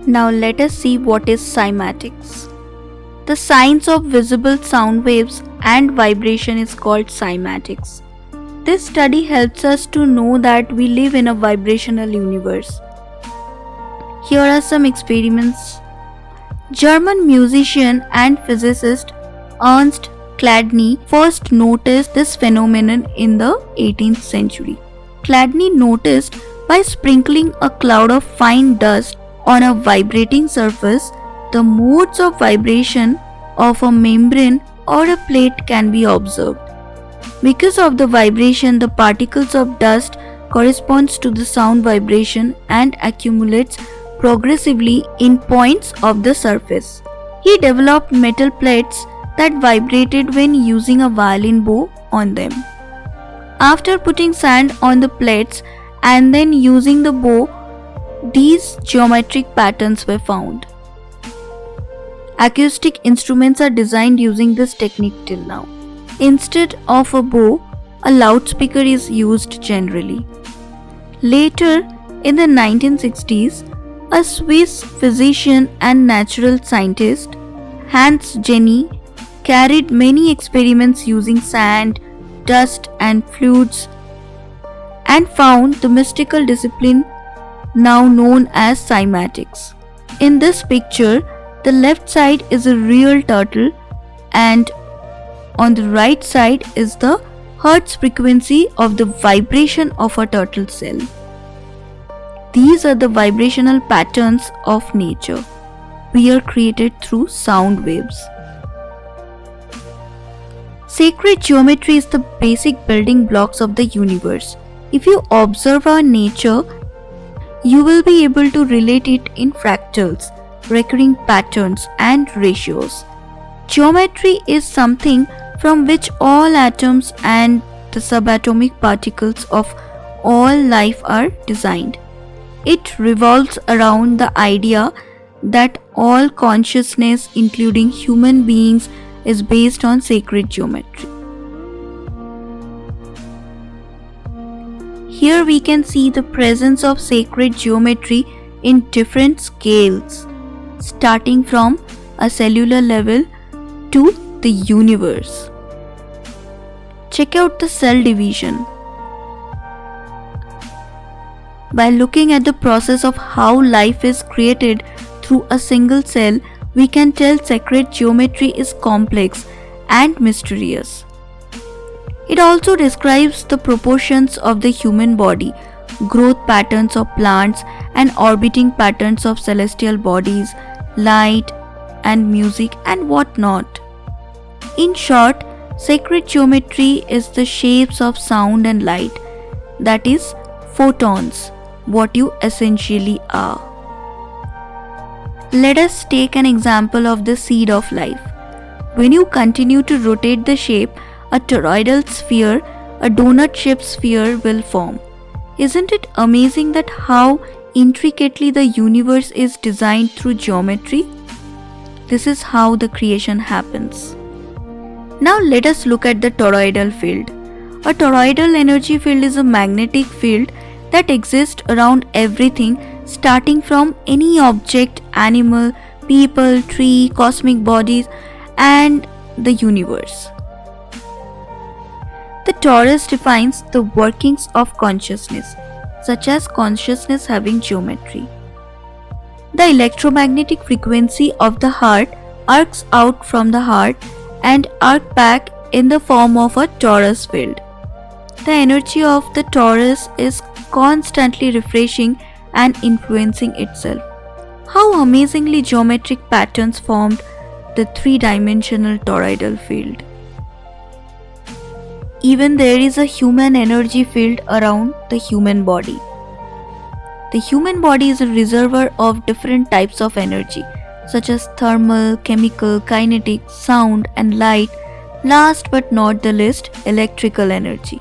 Now let us see what is cymatics. The science of visible sound waves and vibration is called cymatics. This study helps us to know that we live in a vibrational universe. Here are some experiments. German musician and physicist Ernst Chladni first noticed this phenomenon in the 18th century. Chladni noticed by sprinkling a cloud of fine dust on a vibrating surface, the modes of vibration of a membrane or a plate can be observed. Because of the vibration, the particles of dust corresponds to the sound vibration and accumulates progressively in points of the surface. He developed metal plates that vibrated when using a violin bow on them. After putting sand on the plates and then using the bow, these geometric patterns were found. Acoustic instruments are designed using this technique till now. Instead of a bow, a loudspeaker is used generally. Later, in the 1960s, a Swiss physician and natural scientist, Hans Jenny, carried many experiments using sand, dust and fluids and found the mystical discipline now known as cymatics. In this picture, the left side is a real turtle and on the right side is the hertz frequency of the vibration of a turtle cell. These are the vibrational patterns of nature. We are created through sound waves. Sacred geometry is the basic building blocks of the universe. If you observe our nature, you will be able to relate it in fractals, recurring patterns, and ratios. Geometry is something from which all atoms and the subatomic particles of all life are designed. It revolves around the idea that all consciousness, including human beings, is based on sacred geometry. Here we can see the presence of sacred geometry in different scales, starting from a cellular level to the universe. Check out the cell division. By looking at the process of how life is created through a single cell, we can tell sacred geometry is complex and mysterious. It also describes the proportions of the human body, growth patterns of plants, and orbiting patterns of celestial bodies, light and music and whatnot. In short, sacred geometry is the shapes of sound and light, that is, photons, what you essentially are. Let us take an example of the seed of life. When you continue to rotate the shape, a toroidal sphere, a donut-shaped sphere will form. Isn't it amazing that how intricately the universe is designed through geometry? This is how the creation happens. Now let us look at the toroidal field. A toroidal energy field is a magnetic field that exists around everything, starting from any object, animal, people, tree, cosmic bodies, and the universe. The torus defines the workings of consciousness, such as consciousness having geometry. The electromagnetic frequency of the heart arcs out from the heart and arc back in the form of a torus field. The energy of the torus is constantly refreshing and influencing itself. How amazingly geometric patterns formed the three-dimensional toroidal field. Even there is a human energy field around the human body. The human body is a reservoir of different types of energy, such as thermal, chemical, kinetic, sound, and light. Last but not the least, electrical energy.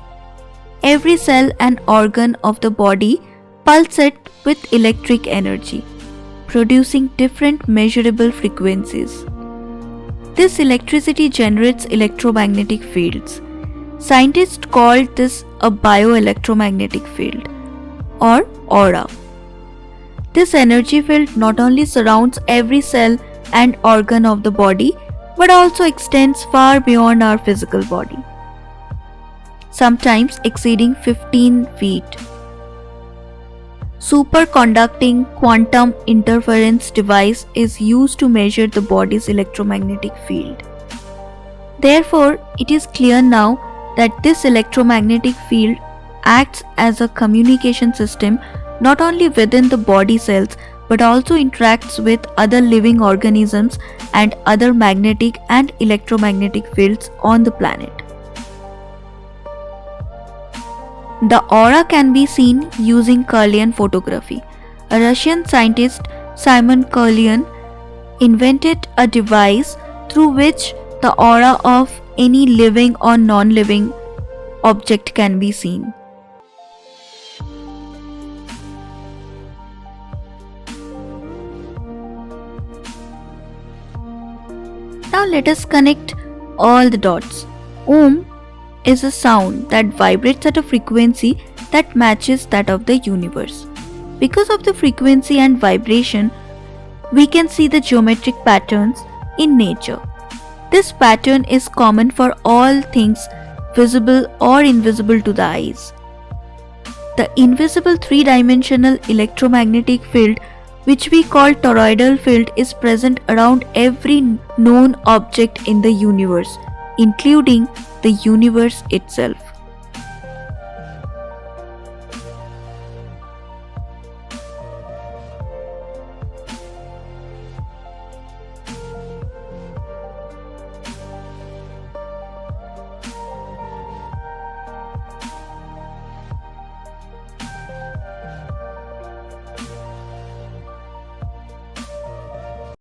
Every cell and organ of the body pulsates with electric energy, producing different measurable frequencies. This electricity generates electromagnetic fields. Scientists called this a bioelectromagnetic field or aura. This energy field not only surrounds every cell and organ of the body, but also extends far beyond our physical body, sometimes exceeding 15 feet. Superconducting quantum interference device is used to measure the body's electromagnetic field. Therefore, it is clear now that this electromagnetic field acts as a communication system not only within the body cells but also interacts with other living organisms and other magnetic and electromagnetic fields on the planet. The aura can be seen using Kirlian photography. A Russian scientist, Simon Kirlian, invented a device through which the aura of any living or non-living object can be seen. Now let us connect all the dots. Om is a sound that vibrates at a frequency that matches that of the universe. Because of the frequency and vibration, we can see the geometric patterns in nature. This pattern is common for all things visible or invisible to the eyes. The invisible three-dimensional electromagnetic field, which we call toroidal field, is present around every known object in the universe, including the universe itself.